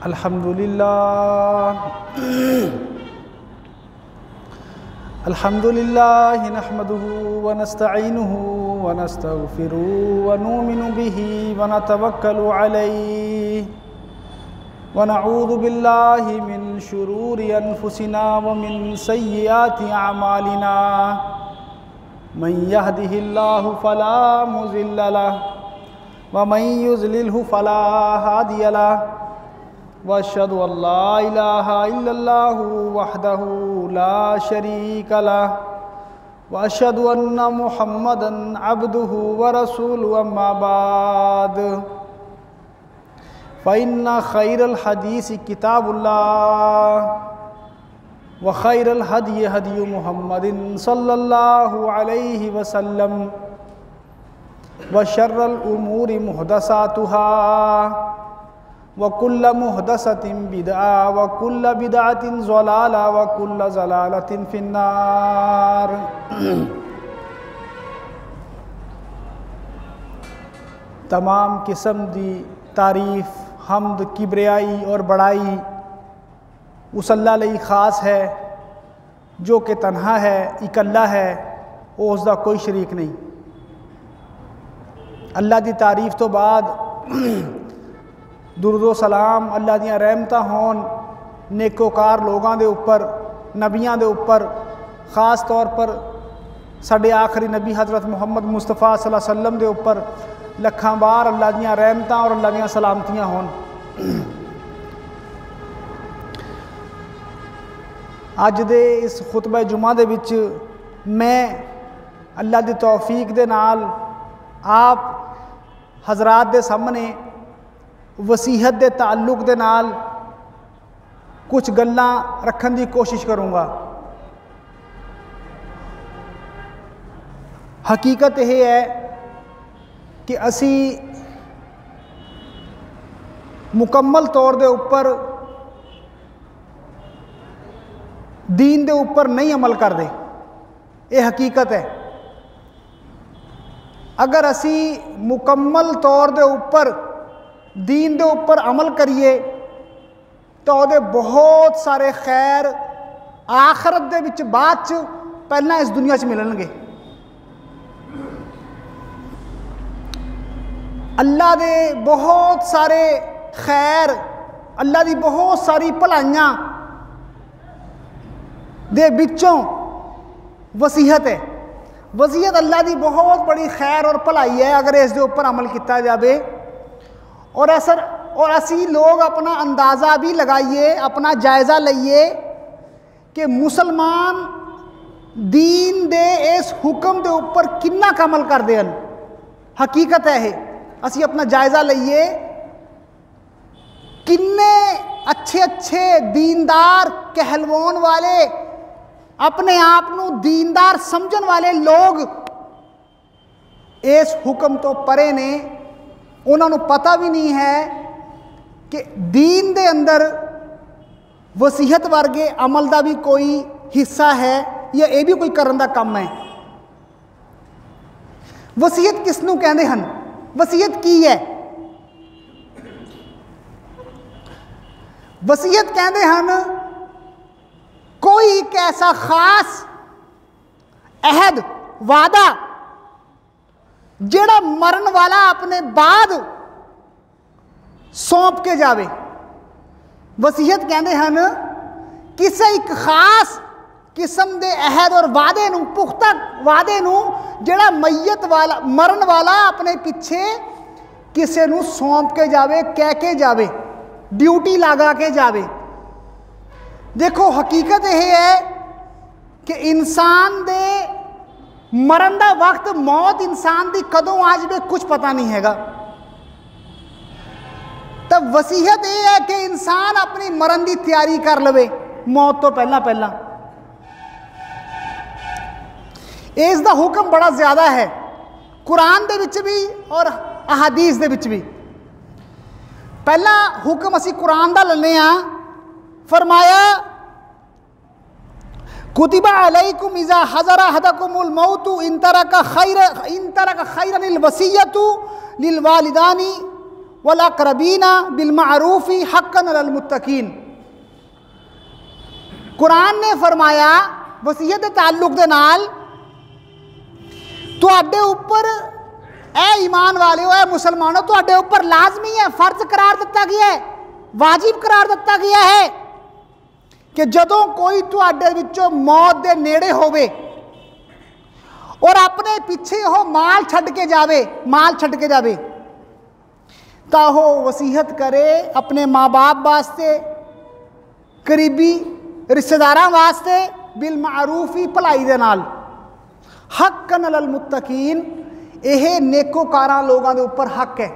अल्हम्दुलिल्लाह नहमदुहु व नस्तईनुहु व नस्तगफिरुहु व नुमिनु बिही व नतवक्कलु अलैहि व नऊज़ु बिल्लाहि मिन शुरूरि अनफुसिना व मिन सय्यिआति अमालिना मन यहदिहिल्लाहु फला मुज़िल्ल लहु व मन युज़लिल्हु फला हादिय लहु व अशहदु अल्ला इलाहा इल्लल्लाहु वहदहु ला शरीक लहु व अशहदु अन्ना मुहम्मदन अब्दुहु व रसूलुहु अम्मा बाद फ़इन्ना खैरल हदीसी किताबुल्लाह व खैरल हदी हदी मुहम्मदिन सल्लल्लाहु अलैहि वसल्लम व शर्रल उमूरि मुहदसातुहा व कुल्ल मुहदसतिन बिदअ व कुल्ल बिदअतिन ज़लाला व कुल्ल ज़लालतिन फिन्नार। तमाम किस्म दी तारीफ़ हम्द किबरियाई और बड़ाई उस अल्लाह लई ख़ास है जो कि तन्हा है, इकल्ला है, उसदा कोई शरीक नहीं। अल्लाह दी तारीफ़ तो बाद दुरूद व सलाम अल्लाह दियां रहमतां होन नेकोकार लोगों के उपर, नबियां के उपर, ख़ास तौर पर साडे आखिरी नबी हज़रत मुहम्मद मुस्तफ़ा सल्लल्लाहु अलैहि वसल्लम के उपर लखां बार अल्लाह दियां रहमतां और अल्लाह दियां सलामतियां होन। अज दे इस खुतबा जुमा दे विच मैं अल्लाह दी तौफीक दे नाल आप हज़रात दे सामने वसीहत दे ताल्लुक दे नाल कुछ गल्लां रखन दी कोशिश करूँगा। हकीकत यह है कि असी मुकम्मल तौर दे उपर दीन दे उपर नहीं अमल करते, ये हकीकत है। अगर असी मुकम्मल तौर दे उपर दीन दे उपर अमल करिए तो उहदे बहुत सारे खैर आखरत दे विच बाद च पहला इस दुनिया च मिलणगे। अल्लाह दे बहुत सारे खैर, अल्लाह दी बहुत सारी भलाइयां दे विचों वसीयत है। वसीयत अल्लाह दी बहुत बड़ी खैर और भलाई है अगर इस दे उपर अमल किया जाए। और असी लोग अपना अंदाज़ा भी लगाइए, अपना जायज़ा लईए कि मुसलमान दीन दे इस हुक्म के उपर कितना अमल करते हैं। हकीकत है ये, असी अपना जायज़ा लईए किन्ने अच्छे अच्छे दीनदार कहलवान वाले, अपने आप को दीनदार समझन वाले लोग इस हुक्म तो परे ने। उन्होंने पता भी नहीं है कि दीन दे अंदर वसीयत वर्गे अमल का भी कोई हिस्सा है या ये भी कोई करन दा काम है। वसीयत किसनू कहते हैं? वसीयत की है? वसीयत कहते हैं कोई एक ऐसा खास अहद, वादा जेड़ा मरण वाला अपने बाद सौंप के जावे। वसीयत कहते हैं किसी एक खास किस्म के अहद और वादे नूं, पुख्ता वादे नूं जेड़ा मैयत वाला, मरण वाला अपने पिछे किसी नूं सौंप के जावे, कह के जावे, ड्यूटी लगा के जावे। देखो हकीकत यह है कि इंसान दे मरण का वक्त, मौत इंसान की कदों आ जाए कुछ पता नहीं हैगा। तब वसीयत यह है कि इंसान अपनी मरण की तैयारी कर लवे मौत तो पहला पहला। इसका हुक्म बड़ा ज़्यादा है कुरान दे विच भी और अहादीस दे विच भी। पहला हुक्म असी कुरान दा लने आ, फरमाया कुतिबा अलैकुम इज़ा हज़रा अहदकुमुल मौतु इन तरका खैरनिल वसीयतु लिल वालिदानी वल अक़रबीना बिल मारूफ़ी हक़्क़न अलल मुत्तक़ीन। कुरान ने फरमाया वसीयत के ताल्लुक दे नाल तुहाडे उपर ए ईमान वाले ए मुसलमानों तुहाडे उपर लाजमी है, फर्ज करार दिता गया है, वाजिब करार दिता गया है कि जदों कोई तुहाडे विचों मौत दे नेड़े होवे और अपने पीछे हो माल छड्ड के जावे तां हो वसीयत करे अपने माँ बाप वास्ते, करीबी रिश्तेदारां वास्ते बिल मारूफी भलाई दे नाल, हक़्क़न अलल मुत्तकीन। यह नेकोकारां लोगों के उपर हक है।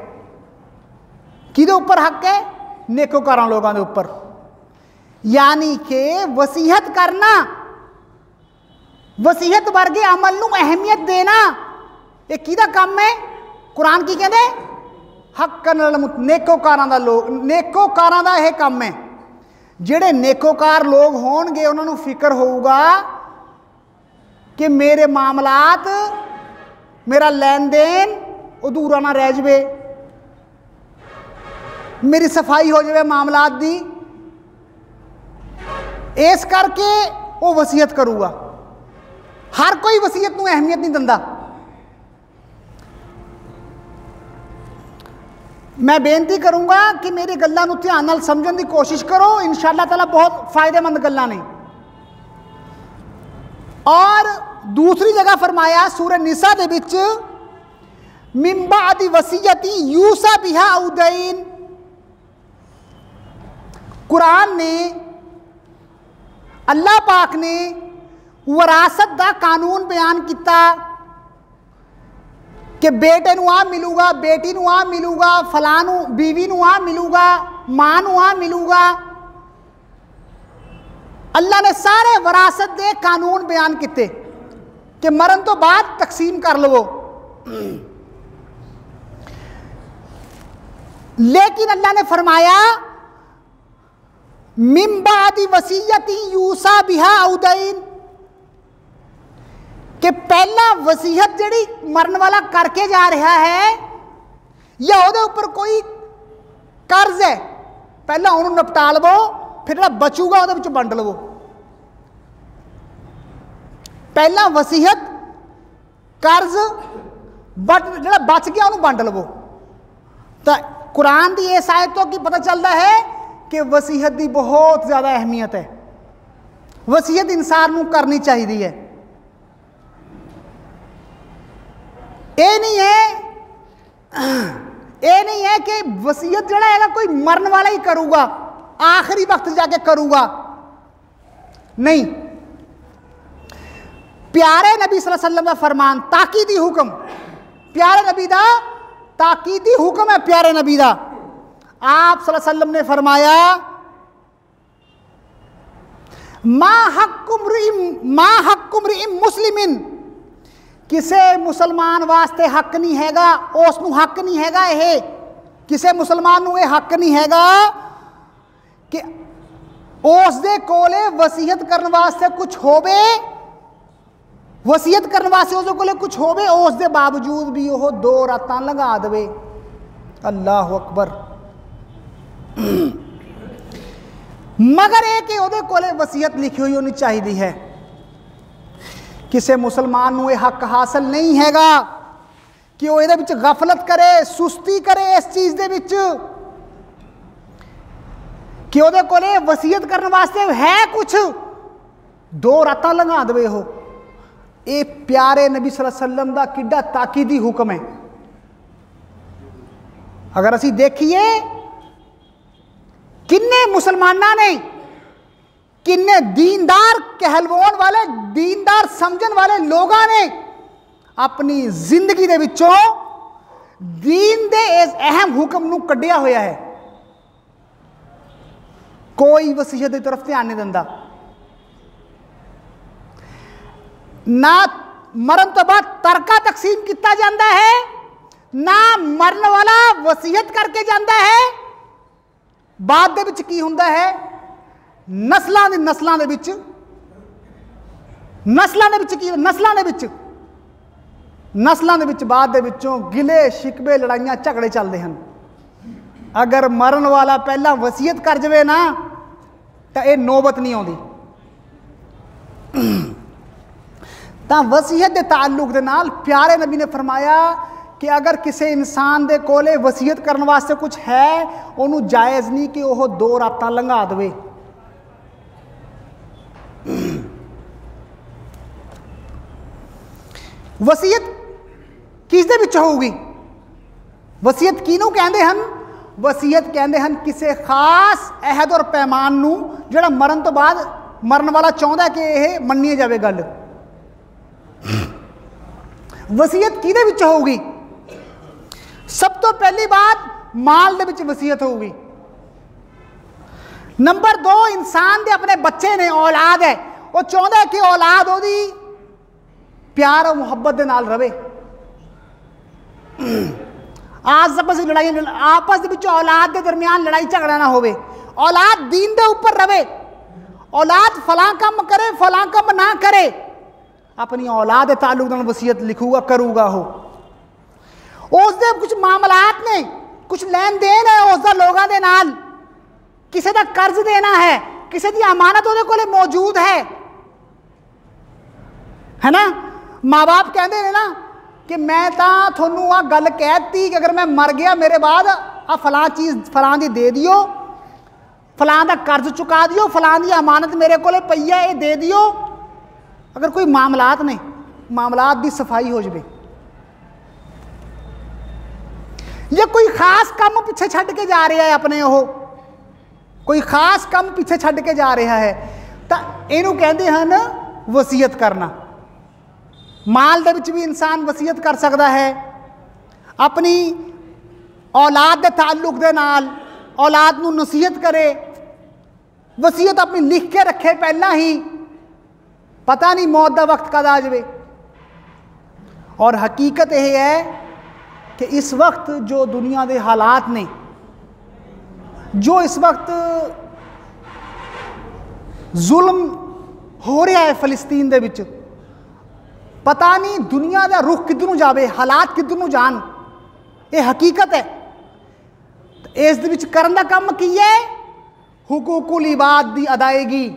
किहदे उपर हक है? नेकोकारां लोगों के उपर। यानी कि वसीयत करना, वसीयत वर्गे अमल नूं अहमियत देना, यह किहदा काम है? कुरान की कहते? हक़्क़न अलल मुत्तकीन, नेकोकारां दा लोग, नेकोकारां दा यह काम है। जिहड़े नेकोकार लोग होणगे उन्हां नूं फिक्र होऊगा कि मेरे मामलात, मेरा लैन देन अधूरा ना रह जाए, मेरी सफाई हो जाए मामलात दी, इस करके वो वसीयत करूगा। हर कोई वसीयत नूं अहमियत नहीं दिंदा। मैं बेनती करूँगा कि मेरी गल्लां नूं ध्यान नाल समझण दी कोशिश करो, इंशाअल्लाह ताला बहुत फायदेमंद गल्लां ने। और दूसरी जगह फरमाया सूरह निसा दे विच मिन बादी वसीयती यूसा बिहा औ दैन। कुरान ने, अल्लाह पाक ने विरासत दा कानून बयान किया कि बेटे नूं आ मिलूगा, बेटी नूं आ मिलूगा, फलां नूं बीवी नूं आ मिलूगा, मां नूं आ मिलूगा। अल्लाह ने सारे विरासत दे कानून बयान किए कि मरण तो बाद तकसीम कर लवो। लेकिन अल्लाह ने फरमाया मिन बादी वसीयती यूसा बिहा औ दैन, कि पहला वसीयत जिहड़ी मरन वाला करके जा रहा है या उहदे उपर कोई कर्ज है, पहला उन्होंने निपटा लवो, फिर जिहड़ा बचूगा उहदे विच वंड लवो। पहला वसीयत कर्ज जिहड़ा बच गया उन्होंने वंड लवो। तो कुरान की इस आयत तो की पता चलता है कि वसीयत की बहुत ज़्यादा अहमियत है। वसीयत इंसान को करनी चाहिए है। ये नहीं है कि वसीयत जड़ा है कोई मरन वाला ही करूगा, आखिरी वक्त जाके करूगा, नहीं। प्यारे नबी सल्लल्लाहु अलैहि वसल्लम का फरमान, ताकीदी हुक्म, प्यारे नबी दा ताकीदी हुक्म है। प्यारे नबी दा आप सल्लल्लाहु अलैहि वसल्लम ने फरमाया मा हक्कुम रिम मुस्लिमिन, किसे मुसलमान वास्ते हक नहीं हैगा, उसनू हक नहीं हैगा, यह किसे मुसलमान नू यह हक नहीं हैगा कि उस दे कोले वसीयत करने वास्ते कुछ होवे, वसीयत करने वास्ते उस कोले कुछ होवे, उस दे बावजूद भी वह 2 रातां लगा देवे। अल्लाह अकबर। मगर यह कि उहदे कोले वसीयत लिखी हुई होनी चाहिए है। किसी मुसलमान नू यह हक हासिल नहीं हैगा कि वह इहदे विच गफलत करे, सुस्ती करे इस चीज़ दे विच कि उहदे कोले वसीयत करने वास्ते है कुछ, 2 रातां लंघा देवे। हो ये प्यारे नबी सल्लल्लाहु अलैहि वसल्लम दा किड्डा ताकीदी हुक्म है। अगर असीं देखिए किन्ने मुसलमाना ने, किन्ने दीनदार कहलवाउण वाले, दीनदार समझण वाले लोगों ने अपनी जिंदगी दे विचों दीन दे इस अहम हुक्म नूं कढ़िया होया है। कोई वसीयत की तरफ ध्यान नहीं दिंदा, ना मरण तो बाद तरका तकसीम किया जाता है, ना मरन वाला वसीयत करके जाता है। बाद दे विच की हुंदा है, नस्लों के नस्लों बाद दे विचों गिले शिकवे लड़ाइयां झगड़े चलते हैं। अगर मरण वाला पहला वसीयत कर जाए ना तो यह नौबत नहीं आती। तो वसीयत के ताल्लुक के नाल प्यारे नबी ने फरमाया कि अगर किसी इंसान के कोले वसीयत करने वास्ते कुछ है, उन्होंने जायज़ नहीं कि वह 2 रात लंघा दे। वसीयत किस दे विच होगी? वसीयत किनू कहते हैं? वसीयत कहते हैं किसी खास अहद और पैमान नू जिहड़ा मरण तो बाद मरण वाला चाहता कि यह मन्नी जाए गल। वसीयत किहदे विच होगी? सब तो पहली बात माल दे विच वसीयत होगी। नंबर 2, इंसान दे अपने बच्चे ने, औलाद है, वो चाहता है कि औलाद ओदी प्यार और मुहब्बत दे नाल रवे। आपस के औलाद के दरमियान लड़ाई झगड़ा ना होवे, औलाद दीन दे ऊपर रवे, औलाद फलां काम करे फलां काम ना करे, अपनी औलाद के ताल्लुक नाल वसीयत लिखूगा करूगा। हो उसके कुछ मामलात ने, कुछ लैन देन है उसका लोगों के नाल, किसी का कर्ज देना है, किसी की अमानत उहदे कोले मौजूद है ना। माँ बाप कहते हैं ना कि मैं तो थोनू आ गल कहती कि अगर मैं मर गया मेरे बाद आ फलां चीज़ फलां दी दे दियो, फलां दा कर्ज चुका दियो, फलां दी अमानत मेरे कोले पई है ये दे दियो। अगर कोई मामलात ने, मामलात की सफाई हो जाए, या कोई खास काम पिछे छड़ के जा रहा है अपने, वो कोई खास काम पिछे छड़ के जा रहा है, तो इनू कहते हैं वसीयत करना। माल दे विच भी इंसान वसीयत कर सकता है, अपनी औलाद के ताल्लुक दे नाल औलाद नू नसीहत करे, वसीयत अपनी लिख के रखे पहला ही, पता नहीं मौत का वक्त कद आ जाए। और हकीकत यह है कि इस वक्त जो दुनिया के हालात ने, जो इस वक्त जुल्म हो रहा है फिलिस्तीन दे विच, पता नहीं दुनिया का रुख किधर जाए, हालात किधर जान, ये हकीकत है। इस दे विच करन दा काम की है? हुकूकुल इबाद की अदायगी,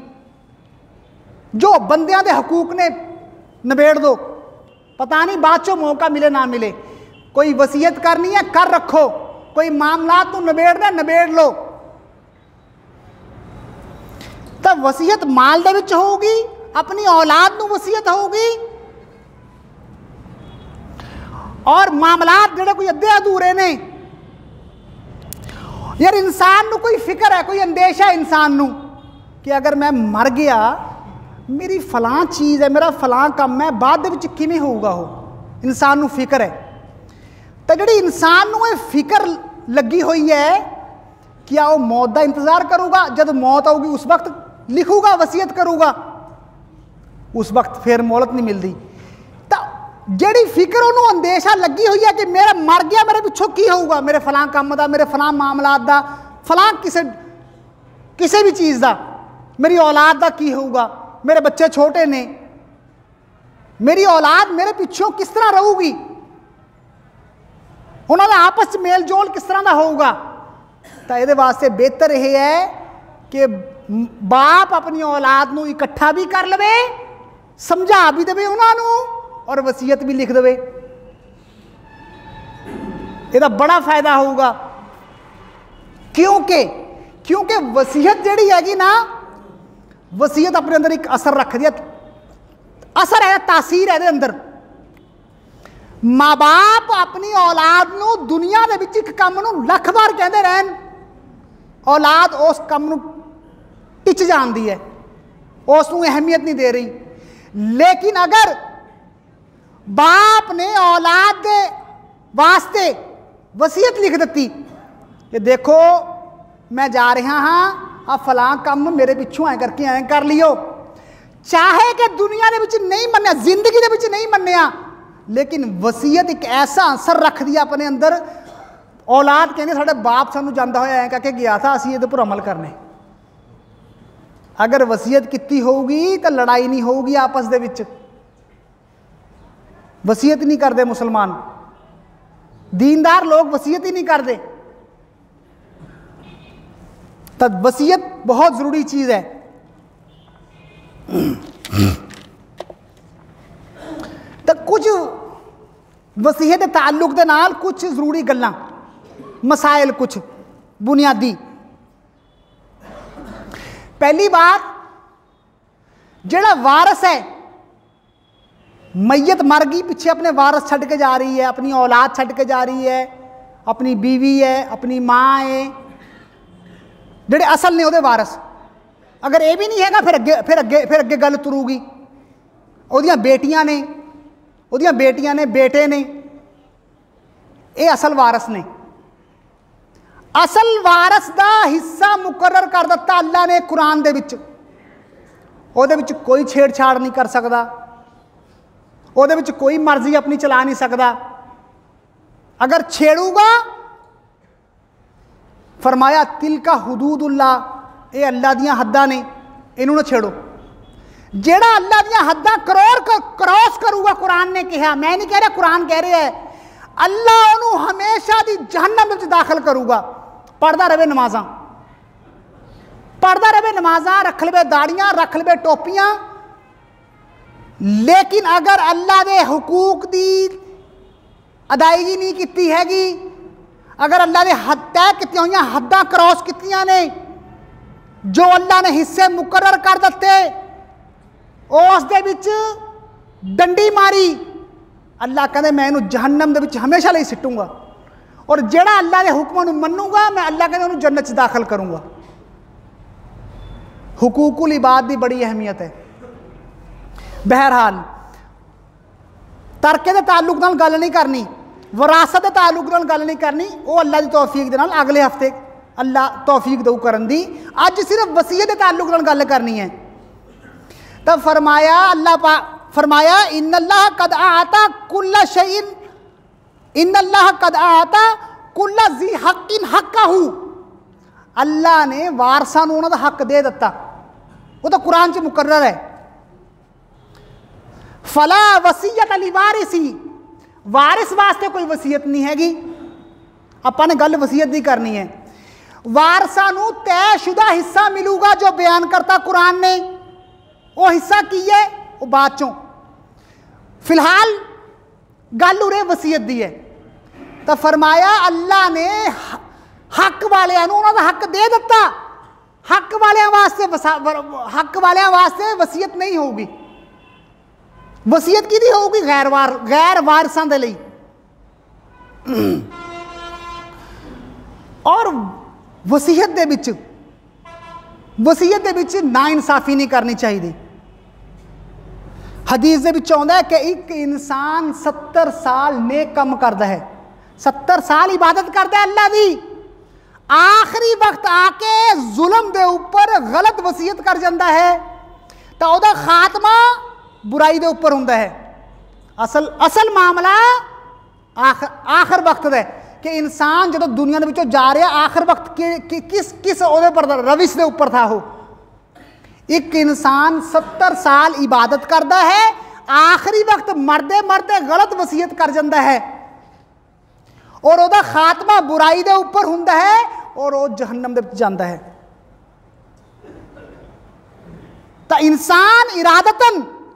जो बंदियां दे हकूक ने निबेड़ दो, पता नहीं बाद चो मौका मिले ना मिले। कोई वसीयत करनी है कर रखो, कोई मामलात नूं निबेड़ना निबेड़ लो। तो वसीयत माल दे विच होगी, अपनी औलाद नूं वसीयत होगी, और मामलात जिहड़े कोई अद्धे अधूरे ने, यार इंसान नूं कोई फिक्र है, कोई अंदेशा है इंसान नूं कि अगर मैं मर गया मेरी फलां चीज़ है, मेरा फलां काम है, बाद दे विच किवें होऊगा, हो इंसान नूं फिक्र है। तो जिहड़ी इंसान नूं ये फिक्र लगी हुई है, क्या वो मौत का इंतज़ार करूगा? जब मौत आऊगी उस वक्त लिखूगा, वसीयत करूगा, उस वक्त फिर मोहलत नहीं मिलती। तो जिहड़ी फिक्र उन्होंने अंदेशा लगी हुई है कि मेरा मर गया मेरे पिछों की होऊगा, मेरे फलां काम का, मेरे फलां मामलात का, फलां किसी भी चीज़ का, मेरी औलाद का की होऊगा, मेरे बच्चे छोटे ने, मेरी औलाद मेरे पिछों किस तरह रहूगी, उन्होंने आपस में मेल जोल किस तरह का होगा। तो ये वास्ते बेहतर यह है कि बाप अपनी औलाद नूं इकट्ठा भी कर लवे, समझा भी देवे उन्होंने, और वसीयत भी लिख देवे। यदा बड़ा फायदा होगा, क्योंकि वसीयत जिहड़ी हैगी ना, वसीयत अपने अंदर एक असर रखती है, असर है, तासीर है इहदे अंदर। माँ बाप अपनी औलाद नूं दुनिया दे विच इक काम नूं लख बार कहते रहन, औलाद उस काम नूं टिच जाती है, उसनूं अहमियत नहीं दे रही। लेकिन अगर बाप ने औलाद दे वास्ते वसीयत लिख दी कि देखो मैं जा रहा हाँ, आ फलां काम मेरे पिछों ऐ करके ऐ कर लियो, चाहे कि दुनिया दे विच नहीं मन्निया, जिंदगी दे विच नहीं मन्निया, लेकिन वसीयत एक ऐसा असर रख दिया अपने अंदर, औलाद कहते साडे बाप सानू जांदा होया ऐ करके गया था, असीं इहदे पर अमल करने। अगर वसीयत की होगी तो लड़ाई नहीं होगी आपस दे विच। वसीयत नहीं करते मुसलमान, दीनदार लोग वसीयत ही नहीं करते। तो वसीयत बहुत ज़रूरी चीज़ है। तो कुछ वसीयत के ताल्लुक दे नाल कुछ ज़रूरी गल्लां, मसाइल कुछ बुनियादी। पहली बात, जेड़ा वारस है, मैयत मर गई, पीछे अपने वारस छड़ के जा रही है, अपनी औलाद छड़ के जा रही है, अपनी बीवी है, अपनी माँ है, जेड़े असल ने उहदे वारस। अगर ये भी नहीं हैगा फिर अगे गल तुरूगी। उहदियां बेटियां ने बेटे ने, ये असल वारस ने। असल वारस का हिस्सा मुकर्रर कर दिता अल्लाह ने कुरान दे विच। उहदे विच कोई छेड़छाड़ नहीं कर सकता, उहदे विच कोई मर्जी अपनी चला नहीं सकता। अगर छेड़ूगा, फरमाया तिलका हुदूदुल्लाह, ये अल्लाह दियां हद्दां ने, इन्हों ना छेड़ो। जेड़ा अल्लाह दियां हद्दां क्रॉस करूगा, कुरान ने कहा, मैं नहीं कह रहा, कुरान कह रहा है, अल्लाह उन्होंने हमेशा दी जहन्नम में दाखिल करूगा। पढ़दा रहे नमाजा, पढ़दा रहे नमाजा, रख लवे दाड़ियां, रख लवे टोपियां, लेकिन अगर अल्लाह दे हुकूक दी अदायगी नहीं की हैगी, अगर अल्लाह ने हद तय की हुई हद्दां क्रॉस कीतियां ने, जो अल्लाह ने हिस्से मुकर्रर कर दिते, उस दे विच डंडी मारी, अल्लाह कहते मैं इन्हूं जहन्नम दे विच हमेशा लिए सिटूंगा। और जेड़ा अल्लाह के हुक्मां नूं मन्नूगा, मैं अल्लाह कहते उन्होंने जन्नत च दाखिल करूंगा। हुकूकुल इबाद की बड़ी अहमियत है। बहरहाल तरके के ताल्लुक नाल गल नहीं करनी, विरासत के ताल्लुक नाल गल नहीं करनी, वो अल्लाह की तौफीक दे नाल अगले हफ्ते अल्लाह तौफीक दऊ करन दी। अज सिर्फ वसीयत के ताल्लुक नाल गल करनी है। तब फरमाया अल्लाह फरमाया इन्नल्लाह कद आता कुल्ला शैइन, इन्नल्लाह कद आता कुल्ला ज़ी हक्किन हक्काहू। अल्लाह ने वारसां नूं उन्हां दा हक दे दिता, वो तो कुरान च मुकर्रर है। फला वसीयत अली वारिसी, वारिस वास्ते कोई वसीयत नहीं हैगी। आपां ने गल वसीयत की करनी है। वारसां नूं तयशुदा हिस्सा मिलूगा जो बयान करता कुरान ने, वो हिस्सा की है, वो बाद चों। फिलहाल गल उरे वसीयत दी है। तो फरमाया अल्लाह ने हक वालियां नूं उन्हां दा हक दे दिता। हक वालियां वास्ते वसीयत नहीं होगी। वसीयत किहदी होगी? गैर वारसां दे लई। और वसीयत दे विच ना इंसाफी नहीं करनी चाहिए। हदीस दे विच आउंदा है कि एक इंसान 70 साल नेक कम करता है, 70 साल इबादत करता है अल्लाह दी, आखिरी वक्त आके जुल्म दे ऊपर गलत वसीयत कर जाता है, तो उहदा खात्मा बुराई दे ऊपर हुंदा है। असल मामला आखिर वक्त दा कि इंसान जो दुनिया दे विचों जा रहा, आखिर वक्त किस उहदे पर रविश दे ऊपर था। वो एक इंसान 70 साल इबादत करता है, आखिरी वक्त मरदे मरदे गलत वसीयत कर जाता है, और उहदा खात्मा बुराई दे ऊपर हुंदा है, और वो जहन्नम दे विच जांदा है। तो इंसान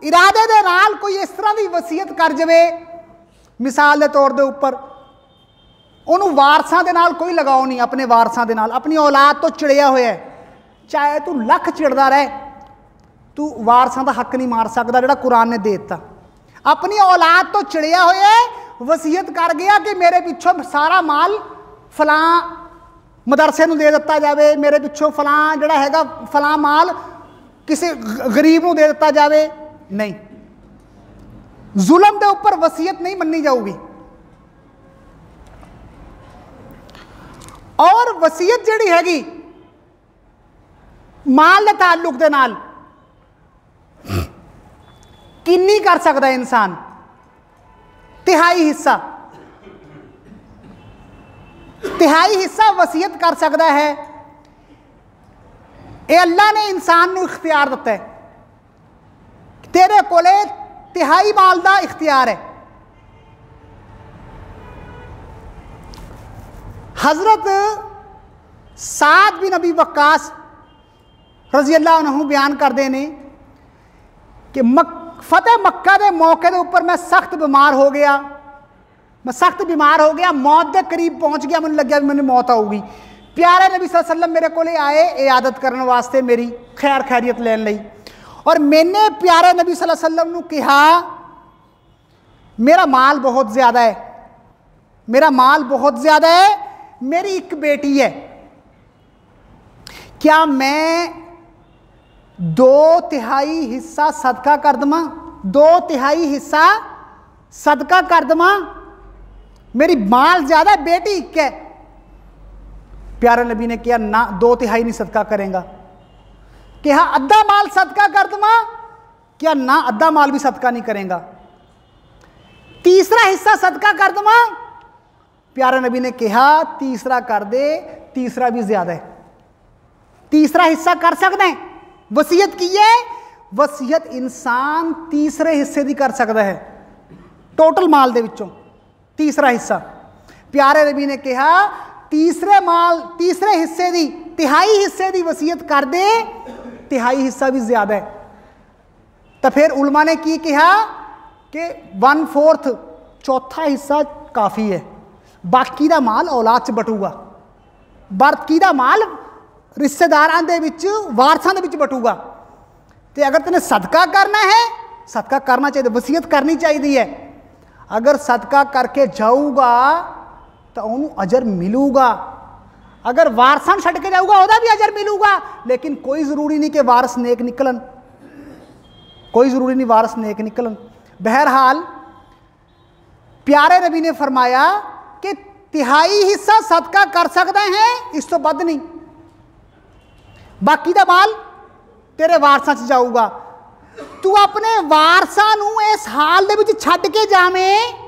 इरादे दे नाल कोई इस तरह की वसीयत कर जाए, मिसाल के तौर के उपर उन्होंने वारसां दे नाल कोई लगाव नहीं, अपने वारसां दे नाल, अपनी औलाद तो चिड़िया होया है, चाहे तू लख चिड़दा रहे, तू वारसां दा हक नहीं मार सकता जिहड़ा कुरान ने दे दिता। अपनी औलाद तो चिड़िया होया है, वसीयत कर गया कि मेरे पिछों सारा माल फलां मदरसे नूं दे दिता जाए, मेरे पिछों फलां जिहड़ा हैगा फलां माल किसी गरीब नूं दे दिता जाए। नहीं, जुल्म के उपर वसीयत नहीं मन्नी जाऊगी। और वसीयत जिहड़ी हैगी माल के ताल्लुक दे नाल किन्नी कर सकता है इंसान? तिहाई हिस्सा वसीयत कर सकता है। ये अल्लाह ने इंसान को इख्तियार दिता है, तेरे कोले तिहाई माल का इख्तियार है। हजरत साद बिन अबी वक्कास रजी अल्लाह अन्हु बयान करते हैं कि फतेह मक्का के मौके के उपर मैं सख्त बीमार हो गया, मैं सख्त बीमार हो गया, मौत के करीब पहुँच गया, मैंने लग्या भी मैंने मौत आऊगी। प्यारे नबी सल्लल्लाहु अलैहि वसल्लम मेरे को आए इयादत करने वास्ते, मेरी खैर खैरियत लैन लई, और मैंने प्यारे नबी सल्लल्लाहु अलैहि वसल्लम नूं कहा मेरा माल बहुत ज़्यादा है, मेरा माल बहुत ज़्यादा है, मेरी एक बेटी है, क्या मैं 2/3 हिस्सा सदका कर दमा, 2/3 हिस्सा सदका कर दमा, मेरी माल ज़्यादा है, बेटी एक है। प्यारे नबी ने किया ना, 2/3 नहीं सदका करेगा। कहा अद्धा माल सदका कर दमा, क्या ना, अद्धा माल भी सदका नहीं करेगा। तीसरा हिस्सा सदका कर दमा, प्यारे नबी ने कहा तीसरा कर दे, तीसरा भी ज्यादा है, तीसरा हिस्सा कर सकते हैं। वसीयत की है, वसीयत इंसान तीसरे हिस्से की कर सकता है, टोटल माल दे विचों तीसरा हिस्सा। प्यारे नबी ने कहा तीसरे हिस्से की, 1/3 हिस्से की वसीयत कर दे, 1/3 हिस्सा भी ज्यादा है। तो फिर उलमा ने की कहा कि 1/4 चौथा हिस्सा काफ़ी है, बाकी का माल औलाद च बटूगा, बाकी का माल रिश्तेदारां दे विच, वारसां दे विच बटूगा। तो अगर तेने सदका करना है, सदका करना चाहिए, वसीयत करनी चाहिए है। अगर सदका करके जाऊगा तो उन्होंने अजर मिलूगा, अगर वारसां छड़ के जाऊगा वह भी अजर मिलूगा, लेकिन कोई ज़रूरी नहीं कि वारस नेक निकलन, कोई ज़रूरी नहीं वारस नेक निकलन। बहरहाल प्यारे नबी ने फरमाया कि 1/3 हिस्सा सदका कर सकते हैं, इस तो बद नहीं, बाकी का माल तेरे वारसां च जाऊगा। तू अपने वारसां नूं इस हाल दे विच छड्ड के जावें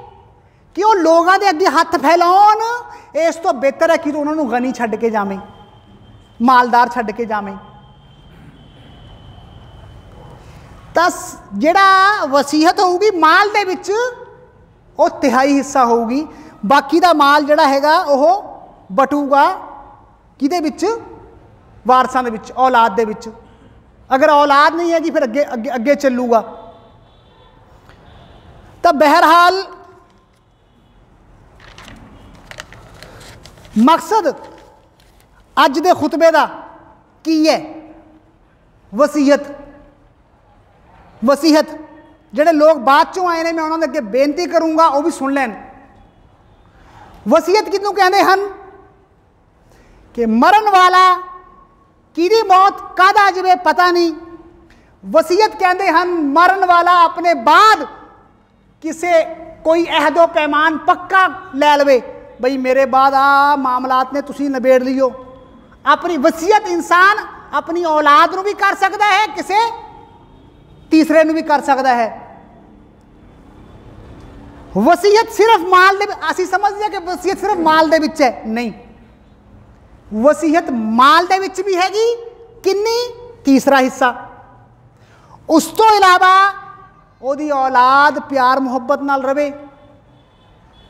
कि वो लोगों के अगे हथ फैलाउण, इस तो बेहतर है कि तू उन्होंने गनी छड्ड के जावें, मालदार छड्ड के जावें। तो जिहड़ा वसीयत होगी माल दे विच वो 1/3 हिस्सा होगी, बाकी का माल जिहड़ा हैगा वो बटूगा किहदे विच, वारसां दे विच, औलाद दे विच। अगर औलाद नहीं हैगी फिर अगे अगे अगे चलूगा। तो बहरहाल मकसद अज दे खुतबे का की है, वसीयत। वसीयत जिहड़े लोग बाद चों आए ने, मैं उन्होंने अगे बेनती करूँगा वो भी सुन लैन। वसीयत किनू कहते हैं कि मरण वाला किहदी मौत कद आ जाए पता नहीं, वसीयत कहते हैं मरण वाला अपने बाद किसे कोई अहदो पैमान पक्का लै लवे, बई मेरे बाद आ मामलात ने तुसी नबेड़ लियो। अपनी वसीयत इंसान अपनी औलाद नूं भी कर सकता है, किसे तीसरे नूं भी कर सकता है। वसीयत सिर्फ माल दे, असीं समझदे हां कि वसीयत सिर्फ माल दे विच है, नहीं, वसीयत माल दे विच भी हैगी, किन्नी, तीसरा हिस्सा। उस तो इलावा ओदी औलाद प्यार मुहब्बत नाल रवे,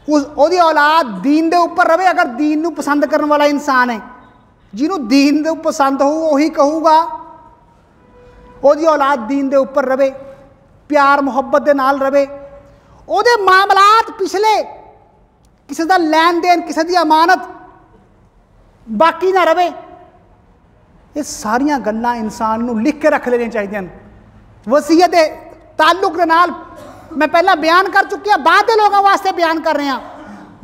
ओदी औलाद दीन दे उपर रवे। अगर दीन नूं पसंद करने वाला इंसान है, जिन्हों दीन दे पसंद हो वही कहूगा, ओदी औलाद दीन दे उपर रवे, प्यार मुहब्बत दे नाल रवे, ओदे मामलात पिछले किसी का लैन देन, किसी की अमानत बाकी ना रवे। ये सारिया गल्लां इंसान नूं लिख के रख लेनी चाहिए। वसीयत दे ताल्लुक दे नाल मैं पहला बयान कर चुकी हूँ, बाद के लोगों वास्ते बयान कर रहे हैं।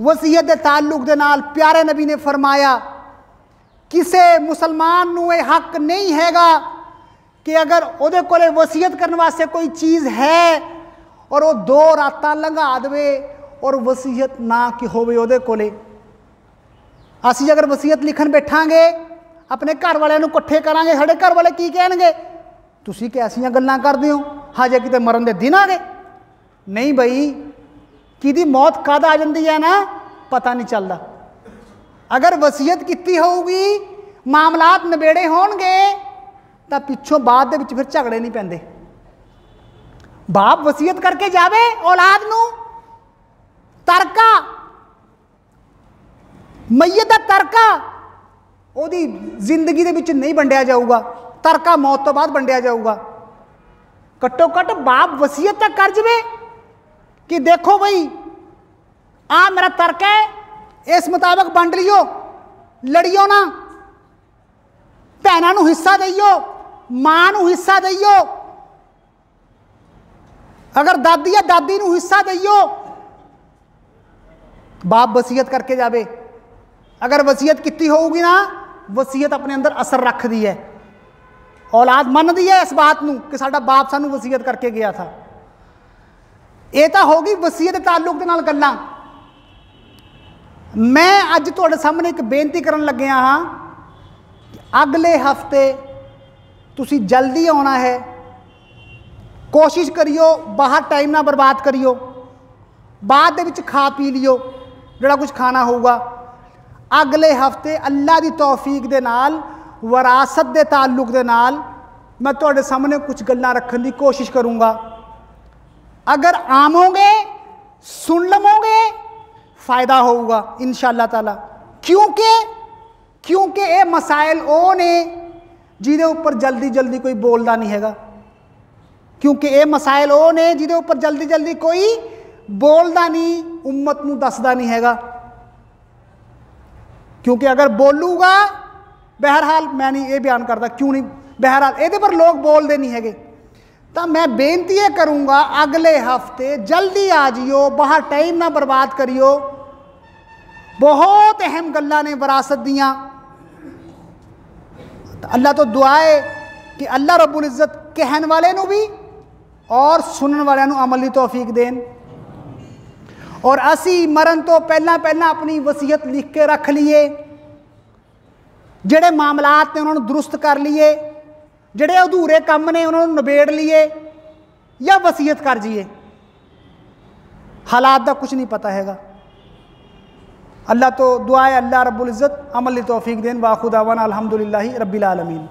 वसीयत दे ताल्लुक दे नाल प्यारे नबी ने फरमाया किसे मुसलमान नूं ये हक नहीं हैगा कि अगर उहदे कोले वसीयत करने वास्ते कोई चीज़ है और वो 2 रातां लंघा दे और वसीयत ना कि होवे उहदे कोले। असीं अगर वसीयत लिखन बैठांगे, अपने घर वाले नूं इकट्ठे करांगे, साडे घर वाले की कहणगे, तुसीं कैसियां गल्लां करदे हो, हजे किते मरण दे दिन आ गए। नहीं बई, किहदी मौत कद आ जाती है ना, पता नहीं चलता। अगर वसीयत की होगी, मामलात नबेड़े होणगे, तो पिछों बाद दे विच फिर झगड़े नहीं पैंदे। बाप वसीयत करके जावे औलाद नूं, तरका मईयत दा तरका ਉਹਦੀ ਜ਼ਿੰਦਗੀ ਦੇ ਵਿੱਚ ਨਹੀਂ ਵੰਡਿਆ ਜਾਊਗਾ, ਤਰਕਾ ਮੌਤ ਤੋਂ ਬਾਅਦ ਵੰਡਿਆ ਜਾਊਗਾ। ਘੱਟੋ ਘੱਟ ਬਾਪ ਵਸੀਅਤ ਤੱਕ ਕਰ ਜਾਵੇ ਕਿ ਦੇਖੋ ਬਈ ਆ ਮੇਰਾ ਤਰਕ ਹੈ, ਇਸ ਮੁਤਾਬਕ ਵੰਡ ਲਿਓ, ਲੜਿਓ ਨਾ, ਭੈਣਾਂ ਨੂੰ ਹਿੱਸਾ ਦਈਓ, ਮਾਂ ਨੂੰ ਹਿੱਸਾ ਦਈਓ, अगर दादी या दादी नूं हिस्सा दईओ। बाप वसीयत करके जावे, अगर वसीयत की होगी ना, वसीयत अपने अंदर असर रखती है, औलाद मनदी है इस बात नूं कि साडा बाप सानूं वसीयत करके गया था। ये तो होगी वसीयत के ताल्लुक दे नाल गल्लां। मैं अज तुहाडे सामने एक बेनती करन लग्या हाँ, अगले हफ्ते तुसीं जल्दी आउणा है, कोशिश करियो बाहर टाइम ना बर्बाद करियो, बाद दे विच खा पी लियो जिहड़ा कुछ खाना होगा। अगले हफ्ते अल्लाह की तौफीक दे नाल विरासत दे ताल्लुक दे नाल मैं तुहाडे सामने कुछ गल्लां रखण की कोशिश करूँगा। अगर आमोगे सुन लवोगे फ़ायदा होगा इंशाअल्लाह ताला, क्योंकि ये मसाइल वो ने जिहदे उपर जल्दी जल्दी कोई बोलता नहीं हैगा, क्योंकि ये मसाइल वो ने जिहदे उपर जल्दी जल्दी कोई बोलता नहीं, उम्मत नूं दसदा नहीं हैगा। क्योंकि अगर बोलूगा, बहरहाल मैं नहीं ये बयान करता क्यों नहीं, बहरहाल ये पर लोग बोलते नहीं हैगे, तो मैं बेनती ये करूँगा अगले हफ्ते जल्दी आ जियो, बाहर टाइम ना बर्बाद करियो। बहुत अहम गल्लां ने विरासत दियाँ। अल्लाह तो दुआ है कि अल्लाह रब्बुल इज़्ज़त कहन वाले नूं भी और सुनन वाले नूं अमल दी तौफीक देन। और असी मरण तो पहला पहला अपनी वसीयत लिख के रख लीए, जिहड़े मामलात ने उन्होंने दुरुस्त कर लिए, जिहड़े अधूरे काम ने उन्होंने निबेड़ लिए, या वसीयत कर जाइए। हालात का कुछ नहीं पता हैगा। अल्लाह तो दुआ है अल्लाह रब्बुल इज़्ज़त अमल दी तौफीक देन। वाखुदावाना अल्हम्दुलिल्लाहि रब्बिल आलमीन।